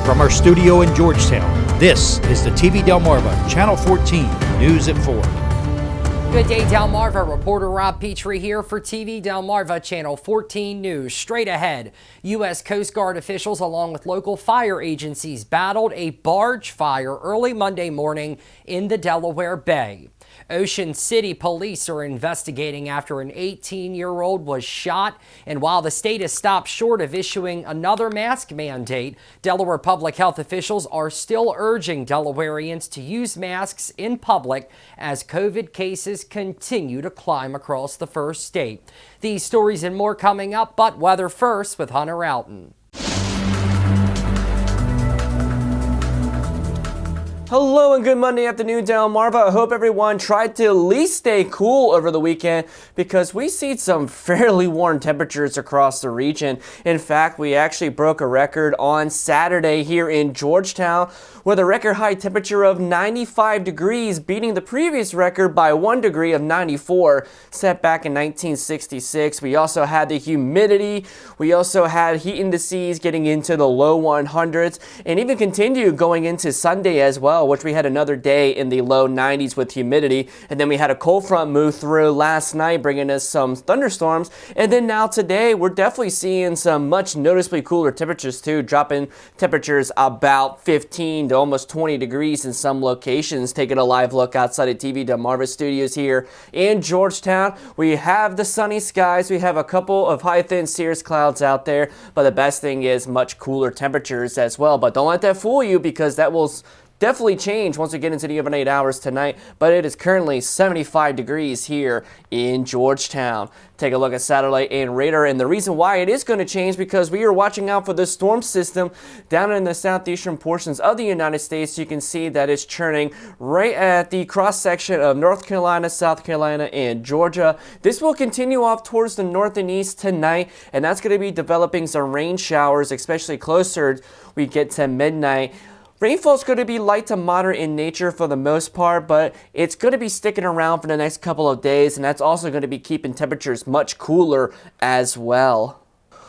From our studio in Georgetown, this is the TV Delmarva Channel 14 News at 4. Good day, Delmarva. Reporter Rob Petrie here for TV Delmarva Channel 14 News. Straight ahead, U.S. Coast Guard officials along with local fire agencies battled a barge fire early Monday morning in the Delaware Bay. Ocean City police are investigating after an 18-year-old was shot, and while the state has stopped short of issuing another mask mandate, Delaware public health officials are still urging Delawareans to use masks in public as COVID cases continue to climb across the first state. These stories and more coming up, but weather first with Hunter Alton. Hello and good Monday afternoon, Delmarva. I hope everyone tried to at least stay cool over the weekend because we see some fairly warm temperatures across the region. In fact, we actually broke a record on Saturday here in Georgetown with a record high temperature of 95 degrees, beating the previous record by 1 degree of 94 set back in 1966. We also had the humidity. We also had heat indices getting into the low 100s and even continued going into Sunday as well, which we had another day in the low 90s with humidity. And then we had a cold front move through last night, bringing us some thunderstorms. And then now today, we're definitely seeing some much noticeably cooler temperatures too, dropping temperatures about 15 to almost 20 degrees in some locations. Taking a live look outside of TV Delmarva studios here in Georgetown. We have the sunny skies. We have a couple of high thin cirrus clouds out there, but the best thing is much cooler temperatures as well. But don't let that fool you, because that will definitely change once we get into the overnight hours tonight, but it is currently 75 degrees here in Georgetown. Take a look at satellite and radar, and the reason why it is going to change because we are watching out for the storm system down in the southeastern portions of the United States. You can see that it's churning right at the cross section of North Carolina, South Carolina, and Georgia. This will continue off towards the north and east tonight, and that's going to be developing some rain showers, especially closer we get to midnight. Rainfall is going to be light to moderate in nature for the most part, but it's going to be sticking around for the next couple of days, and that's also going to be keeping temperatures much cooler as well.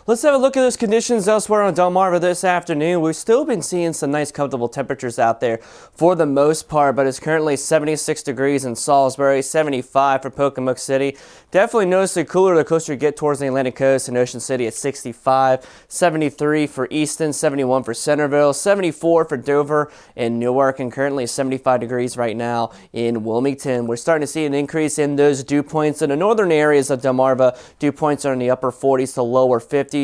Let's have a look at those conditions elsewhere on Delmarva this afternoon. We've still been seeing some nice comfortable temperatures out there for the most part, but it's currently 76 degrees in Salisbury, 75 for Pocomoke City. Definitely noticeably cooler the closer you get towards the Atlantic coast. In Ocean City at 65, 73 for Easton, 71 for Centerville, 74 for Dover and Newark, and currently 75 degrees right now in Wilmington. We're starting to see an increase in those dew points in the northern areas of Delmarva. Dew points are in the upper 40s to lower 50s.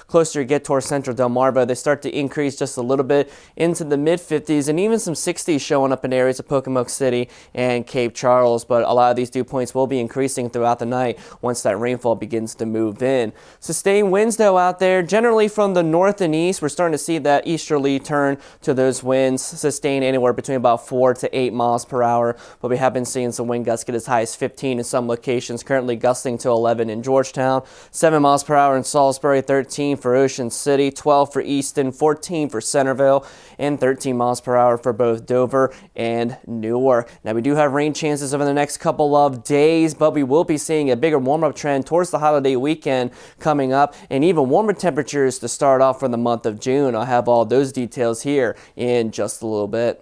Closer you get towards central Delmarva, they start to increase just a little bit into the mid-50s, and even some 60s showing up in areas of Pocomoke City and Cape Charles. But a lot of these dew points will be increasing throughout the night once that rainfall begins to move in. Sustained winds though out there, generally from the north and east. We're starting to see that easterly turn to those winds, sustain anywhere between about 4 to 8 miles per hour. But we have been seeing some wind gusts get as high as 15 in some locations, currently gusting to 11 in Georgetown, 7 miles per hour in Salisbury, 13 for Ocean City, 12 for Easton, 14 for Centerville, and 13 miles per hour for both Dover and Newark. Now we do have rain chances over the next couple of days, but we will be seeing a bigger warm-up trend towards the holiday weekend coming up, and even warmer temperatures to start off for the month of June. I'll have all those details here in just a little bit.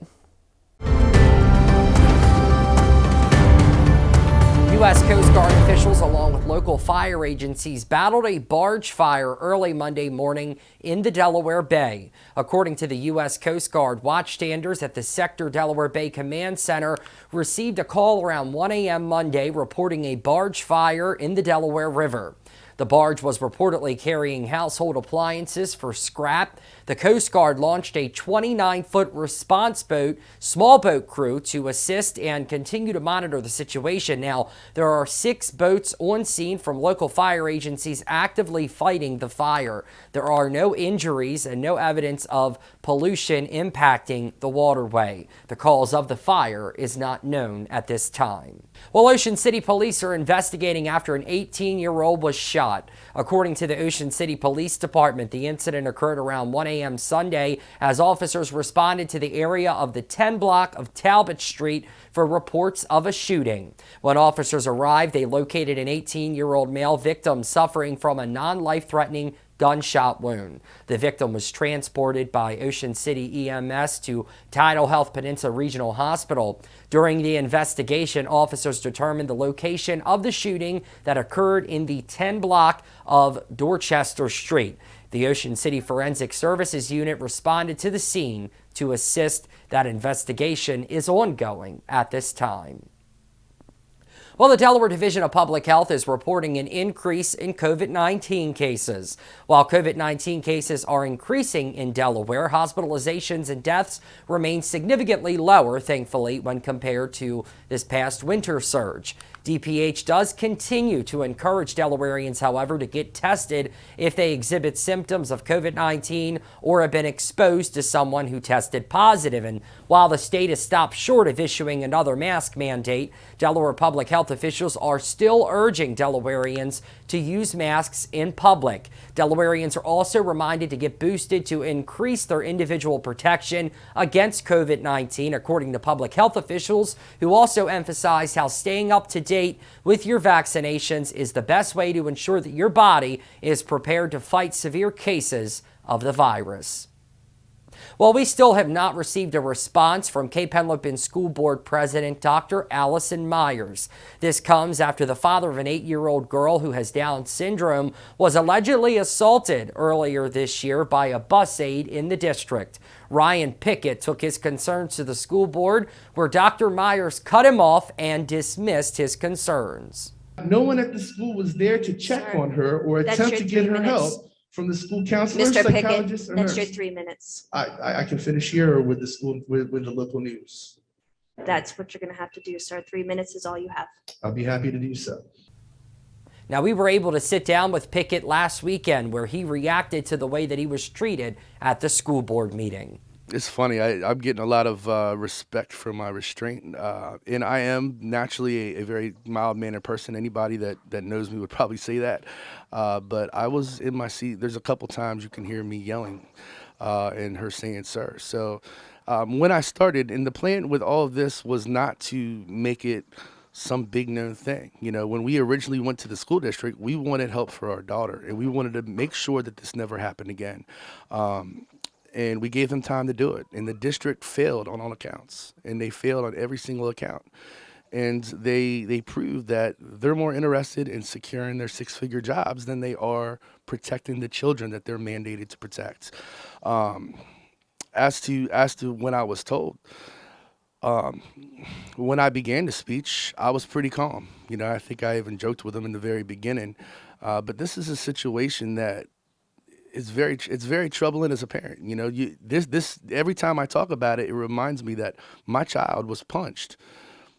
U.S. Coast Guard officials along with local fire agencies battled a barge fire early Monday morning in the Delaware Bay. According to the U.S. Coast Guard, watchstanders at the Sector Delaware Bay Command Center received a call around 1 a.m. Monday reporting a barge fire in the Delaware River. The barge was reportedly carrying household appliances for scrap. The Coast Guard launched a 29-foot response boat, small boat crew to assist and continue to monitor the situation. Now, there are 6 boats on scene from local fire agencies actively fighting the fire. There are no injuries and no evidence of pollution impacting the waterway. The cause of the fire is not known at this time. Well, Ocean City police are investigating after an 18-year-old was shot. According to the Ocean City Police Department, the incident occurred around 1 a.m. Sunday as officers responded to the area of the 10 block of Talbot Street for reports of a shooting. When officers arrived, they located an 18-year-old male victim suffering from a non-life-threatening gunshot wound. The victim was transported by Ocean City EMS to Tidal Health Peninsula Regional Hospital. During the investigation, officers determined the location of the shooting that occurred in the 10 block of Dorchester Street. The Ocean City Forensic Services Unit responded to the scene to assist. That investigation is ongoing at this time. Well, the Delaware Division of Public Health is reporting an increase in COVID-19 cases. While COVID-19 cases are increasing in Delaware, hospitalizations and deaths remain significantly lower, thankfully, when compared to this past winter surge. DPH does continue to encourage Delawareans, however, to get tested if they exhibit symptoms of COVID-19 or have been exposed to someone who tested positive. And while the state has stopped short of issuing another mask mandate, Delaware public health officials are still urging Delawareans to use masks in public. Delawareans are also reminded to get boosted to increase their individual protection against COVID-19, according to public health officials, who also emphasized how staying up to date with your vaccinations is the best way to ensure that your body is prepared to fight severe cases of the virus. Well, we still have not received a response from Cape Henlopen School Board President Dr. Allison Myers. This comes after the father of an 8-year-old girl who has Down syndrome was allegedly assaulted earlier this year by a bus aide in the district. Ryan Pickett took his concerns to the school board, where Dr. Myers cut him off and dismissed his concerns. No one at the school was there to check on her or attempt to get her help. From the school counselor, Mr. psychologist, Pickett, that's your 3 minutes. I can finish here or with the school, with the local news. That's what you're going to have to do, sir. 3 minutes is all you have. I'll be happy to do so. Now, we were able to sit down with Pickett last weekend, where he reacted to the way that he was treated at the school board meeting. It's funny. I'm getting a lot of respect for my restraint, and I am naturally a very mild-mannered person. Anybody that knows me would probably say that. But I was in my seat. There's a couple times you can hear me yelling and her saying, "Sir." So when I started, and the plan with all of this was not to make it some big known thing. You know, when we originally went to the school district, we wanted help for our daughter, and we wanted to make sure that this never happened again. And we gave them time to do it. And the district failed on all accounts. And they failed on every single account. And they proved that they're more interested in securing their 6-figure jobs than they are protecting the children that they're mandated to protect. As to when I was told, when I began the speech, I was pretty calm. You know, I think I even joked with them in the very beginning. But this is a situation that it's very troubling as a parent. You know, this every time I talk about it, it reminds me that my child was punched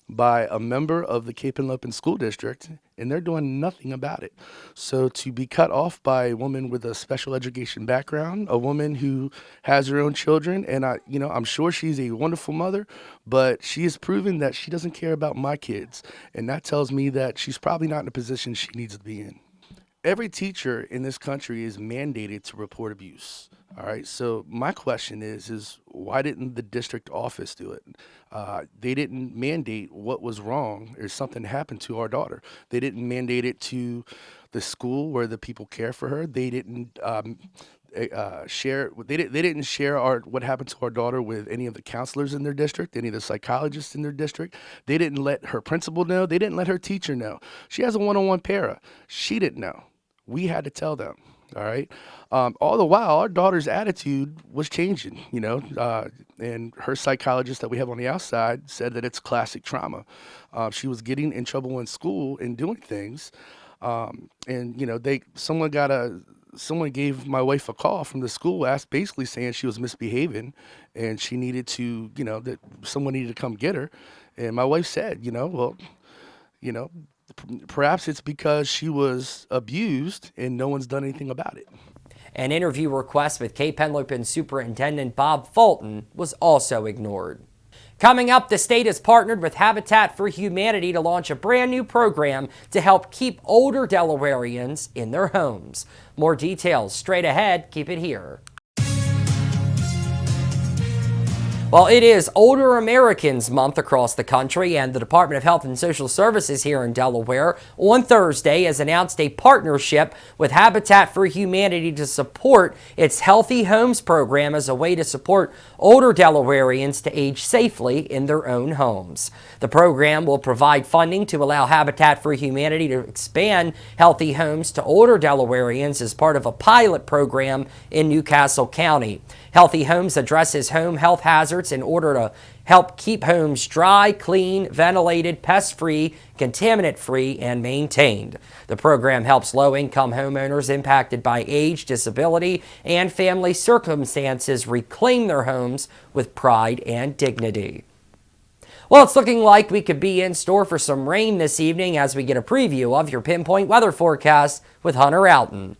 by a member of the Cape Henlopen School District, and they're doing nothing about it. So to be cut off by a woman with a special education background, a woman who has her own children, and I'm sure she's a wonderful mother, but she has proven that she doesn't care about my kids, and that tells me that she's probably not in a position she needs to be in. Every teacher in this country is mandated to report abuse. All right. So my question is why didn't the district office do it? They didn't mandate what was wrong or something happened to our daughter. They didn't mandate it to the school where the people care for her. They didn't share. They didn't share what happened to our daughter with any of the counselors in their district, any of the psychologists in their district. They didn't let her principal know. They didn't let her teacher know. She has a one-on-one para. She didn't know. We had to tell them, all right? All the while, our daughter's attitude was changing, you know, and her psychologist that we have on the outside said that it's classic trauma. She was getting in trouble in school and doing things, and, you know, someone gave my wife a call from the school, basically saying she was misbehaving, and she needed to, you know, that someone needed to come get her. And my wife said, perhaps it's because she was abused and no one's done anything about it. An interview request with Cape Henlopen Superintendent Bob Fulton was also ignored. Coming up, the state has partnered with Habitat for Humanity to launch a brand new program to help keep older Delawareans in their homes. More details straight ahead. Keep it here. Well, it is Older Americans Month across the country, and the Department of Health and Social Services here in Delaware on Thursday has announced a partnership with Habitat for Humanity to support its Healthy Homes program as a way to support older Delawareans to age safely in their own homes. The program will provide funding to allow Habitat for Humanity to expand Healthy Homes to older Delawareans as part of a pilot program in Newcastle County. Healthy Homes addresses home health hazards in order to help keep homes dry, clean, ventilated, pest-free, contaminant-free, and maintained. The program helps low-income homeowners impacted by age, disability, and family circumstances reclaim their homes with pride and dignity. Well, it's looking like we could be in store for some rain this evening as we get a preview of your Pinpoint weather forecast with Hunter Alton.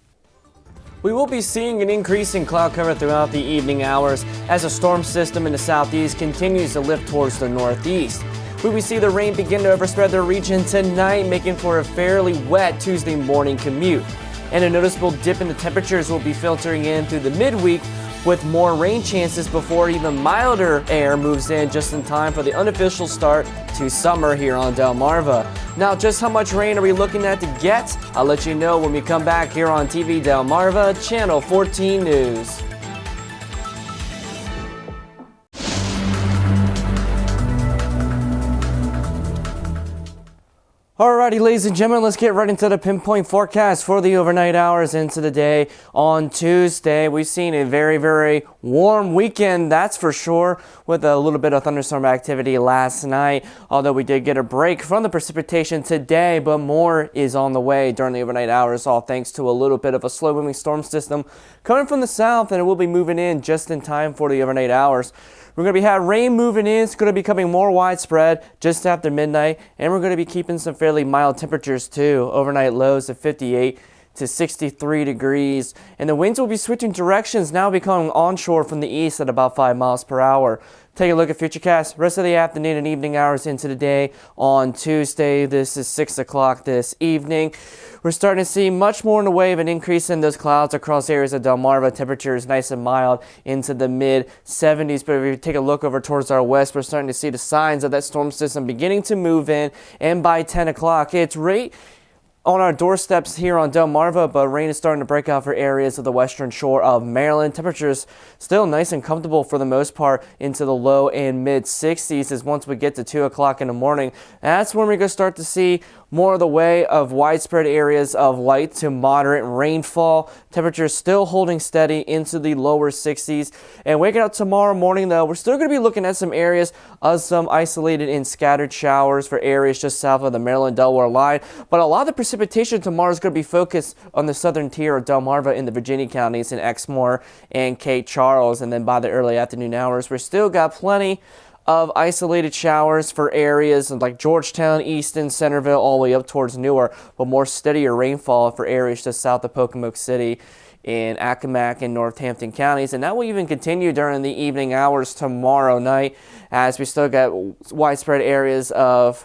We will be seeing an increase in cloud cover throughout the evening hours as a storm system in the southeast continues to lift towards the northeast. We will see the rain begin to overspread the region tonight, making for a fairly wet Tuesday morning commute. And a noticeable dip in the temperatures will be filtering in through the midweek with more rain chances before even milder air moves in just in time for the unofficial start to summer here on Delmarva. Now, just how much rain are we looking at to get? I'll let you know when we come back here on TV Delmarva, Channel 14 News. Alrighty, ladies and gentlemen, let's get right into the pinpoint forecast for the overnight hours into the day on Tuesday. We've seen a very, very warm weekend, that's for sure, with a little bit of thunderstorm activity last night, although we did get a break from the precipitation today, but more is on the way during the overnight hours, all thanks to a little bit of a slow-moving storm system coming from the south, and it will be moving in just in time for the overnight hours. We're going to have rain moving in. It's going to be becoming more widespread just after midnight, and we're going to be keeping some fairly mild temperatures too. Overnight lows of 58 to 63 degrees, and the winds will be switching directions, now becoming onshore from the east at about 5 miles per hour. Take a look at Futurecast. Rest of the afternoon and evening hours into the day on Tuesday. This is 6 o'clock this evening. We're starting to see much more in the way of an increase in those clouds across areas of Delmarva. Temperatures nice and mild into the mid-70s. But if you take a look over towards our west, we're starting to see the signs of that storm system beginning to move in. And by 10 o'clock, it's right on our doorsteps here on Delmarva, but rain is starting to break out for areas of the western shore of Maryland. Temperatures still nice and comfortable for the most part into the low and mid 60s as once we get to 2 o'clock in the morning. That's when we're going to start to see more of the way of widespread areas of light to moderate rainfall. Temperatures still holding steady into the lower 60s. And waking up tomorrow morning, though, we're still going to be looking at some areas of some isolated and scattered showers for areas just south of the Maryland-Delaware line. But a lot of the precipitation tomorrow is going to be focused on the southern tier of Delmarva in the Virginia counties in Exmoor and Cape Charles. And then by the early afternoon hours, we're still got plenty of isolated showers for areas like Georgetown, Easton, Centerville, all the way up towards Newark, but more steadier rainfall for areas just south of Pocomoke City in Accomack and Northampton counties. And that will even continue during the evening hours tomorrow night as we still got widespread areas of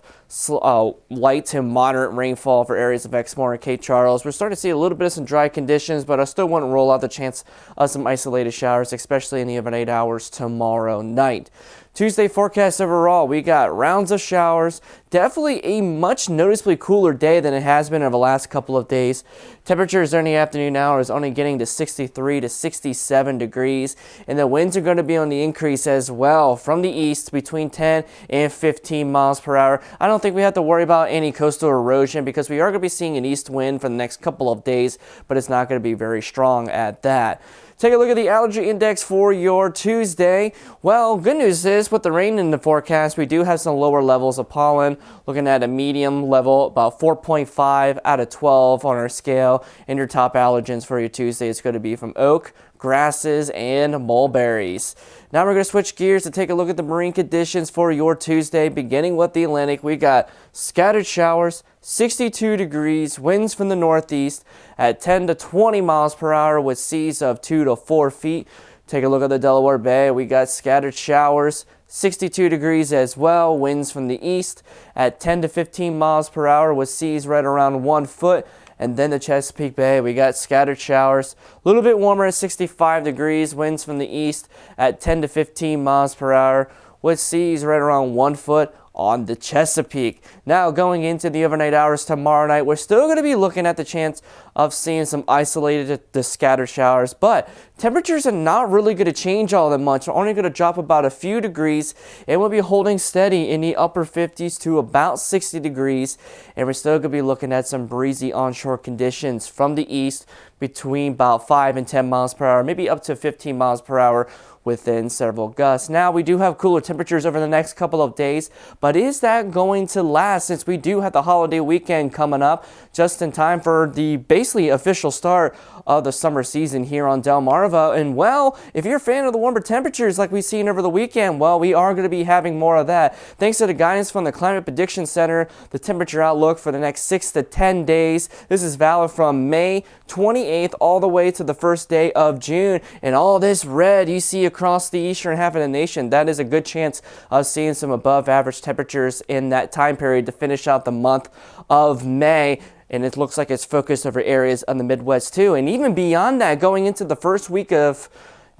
light to moderate rainfall for areas of Exmoor and Cape Charles. We're starting to see a little bit of some dry conditions, but I still wouldn't rule out the chance of some isolated showers, especially in the overnight hours tomorrow night. Tuesday forecast overall, we got rounds of showers. Definitely a much noticeably cooler day than it has been over the last couple of days. Temperatures during the afternoon hours only getting to 63 to 67 degrees. And the winds are going to be on the increase as well from the east between 10 and 15 miles per hour. I don't think we have to worry about any coastal erosion because we are going to be seeing an east wind for the next couple of days, but it's not going to be very strong at that. Take a look at the Allergy Index for your Tuesday. Well, good news is with the rain in the forecast, we do have some lower levels of pollen. Looking at a medium level, about 4.5 out of 12 on our scale. And your top allergens for your Tuesday is going to be from oak, grasses, and mulberries. Now we're going to switch gears to take a look at the marine conditions for your Tuesday. Beginning with the Atlantic, we got scattered showers, 62 degrees, winds from the northeast at 10 to 20 miles per hour with seas of 2 to 4 feet. Take a look at the Delaware Bay. We got scattered showers, 62 degrees as well, winds from the east at 10 to 15 miles per hour with seas right around 1 foot. And then the Chesapeake Bay, we got scattered showers, a little bit warmer at 65 degrees, winds from the east at 10 to 15 miles per hour, with seas right around 1 foot on the Chesapeake. Now going into the overnight hours tomorrow night, we're still going to be looking at the chance of seeing some isolated scattered showers, but temperatures are not really going to change all that much. We're only going to drop about a few degrees, and we'll be holding steady in the upper 50s to about 60 degrees, and we're still going to be looking at some breezy onshore conditions from the east between about 5 and 10 miles per hour, maybe up to 15 miles per hour within several gusts. Now, we do have cooler temperatures over the next couple of days, but is that going to last, since we do have the holiday weekend coming up just in time for the basically official start of the summer season here on Delmarva? And well, if you're a fan of the warmer temperatures like we've seen over the weekend, well, we are going to be having more of that. Thanks to the guidance from the Climate Prediction Center, the temperature outlook for the next 6 to 10 days. This is valid from May 28th all the way to the first day of June. And all this red you see across the eastern half of the nation, that is a good chance of seeing some above average temperatures in that time period to finish out the month of May. And it looks like it's focused over areas on the Midwest too. And even beyond that, going into the first week of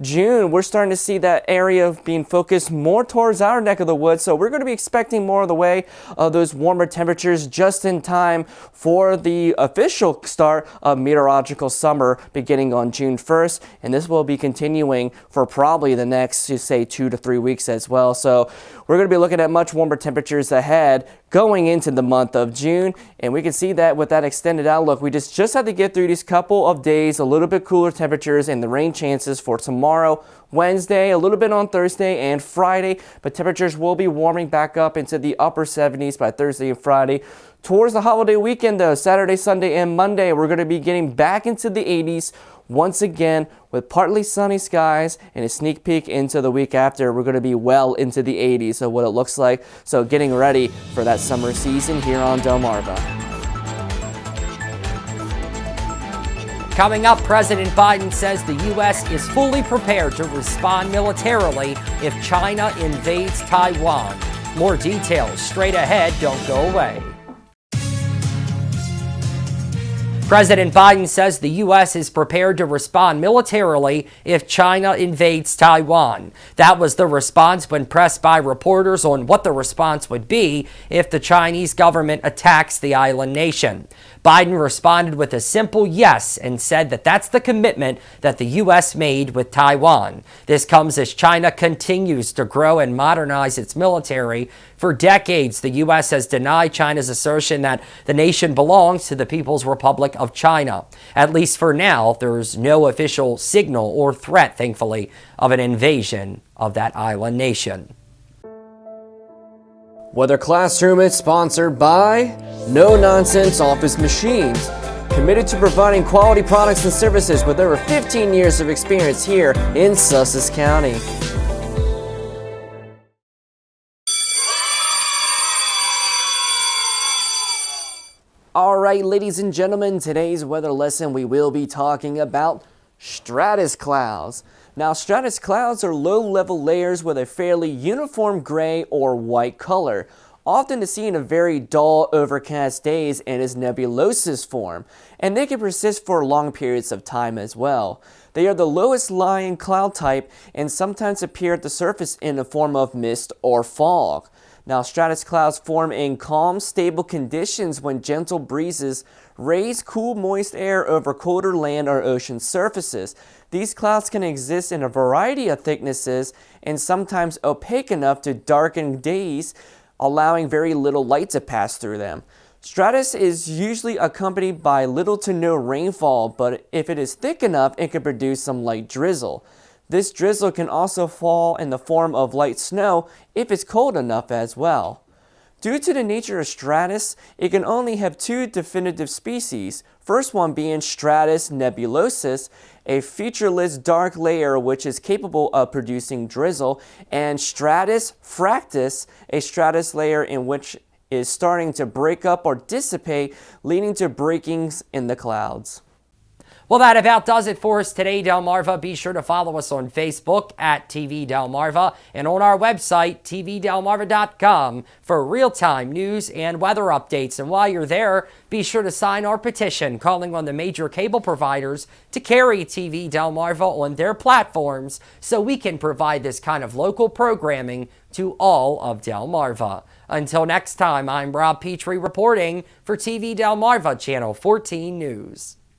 June, we're starting to see that area being focused more towards our neck of the woods. So we're going to be expecting more of the way of those warmer temperatures just in time for the official start of meteorological summer beginning on June 1st. And this will be continuing for probably the next, say, 2 to 3 weeks as well. So we're going to be looking at much warmer temperatures ahead going into the month of June, and we can see that with that extended outlook, we just have to get through these couple of days, a little bit cooler temperatures and the rain chances for tomorrow, Wednesday, a little bit on Thursday and Friday, but temperatures will be warming back up into the upper 70s by Thursday and Friday. Towards the holiday weekend though, Saturday, Sunday, and Monday, we're going to be getting back into the 80s once again with partly sunny skies, and a sneak peek into the week after, we're going to be well into the 80s of what it looks like. So getting ready for that summer season here on Delmarva. Coming up, President Biden says the U.S. is fully prepared to respond militarily if China invades Taiwan. More details straight ahead. Don't go away. President Biden says the U.S. is prepared to respond militarily if China invades Taiwan. That was the response when pressed by reporters on what the response would be if the Chinese government attacks the island nation. Biden responded with a simple yes and said that that's the commitment that the U.S. made with Taiwan. This comes as China continues to grow and modernize its military. For decades, the U.S. has denied China's assertion that the nation belongs to the People's Republic of China. At least for now, there's no official signal or threat, thankfully, of an invasion of that island nation. Weather Classroom is sponsored by No Nonsense Office Machines, committed to providing quality products and services with over 15 years of experience here in Sussex County. All right, ladies and gentlemen, today's weather lesson we will be talking about stratus clouds. Now, stratus clouds are low-level layers with a fairly uniform gray or white color, often to see in very dull, overcast days and as nebulous form, and they can persist for long periods of time as well. They are the lowest lying cloud type and sometimes appear at the surface in the form of mist or fog. Now, stratus clouds form in calm, stable conditions when gentle breezes raise cool, moist air over colder land or ocean surfaces. These clouds can exist in a variety of thicknesses and sometimes opaque enough to darken days, allowing very little light to pass through them. Stratus is usually accompanied by little to no rainfall, but if it is thick enough, it can produce some light drizzle. This drizzle can also fall in the form of light snow if it's cold enough as well. Due to the nature of stratus, it can only have two definitive species. First one being stratus nebulosus, a featureless dark layer which is capable of producing drizzle, and stratus fractus, a stratus layer in which is starting to break up or dissipate, leading to breakings in the clouds. Well, that about does it for us today, Delmarva. Be sure to follow us on Facebook at TV Delmarva and on our website, tvdelmarva.com, for real-time news and weather updates. And while you're there, be sure to sign our petition calling on the major cable providers to carry TV Delmarva on their platforms so we can provide this kind of local programming to all of Delmarva. Until next time, I'm Rob Petrie reporting for TV Delmarva Channel 14 News.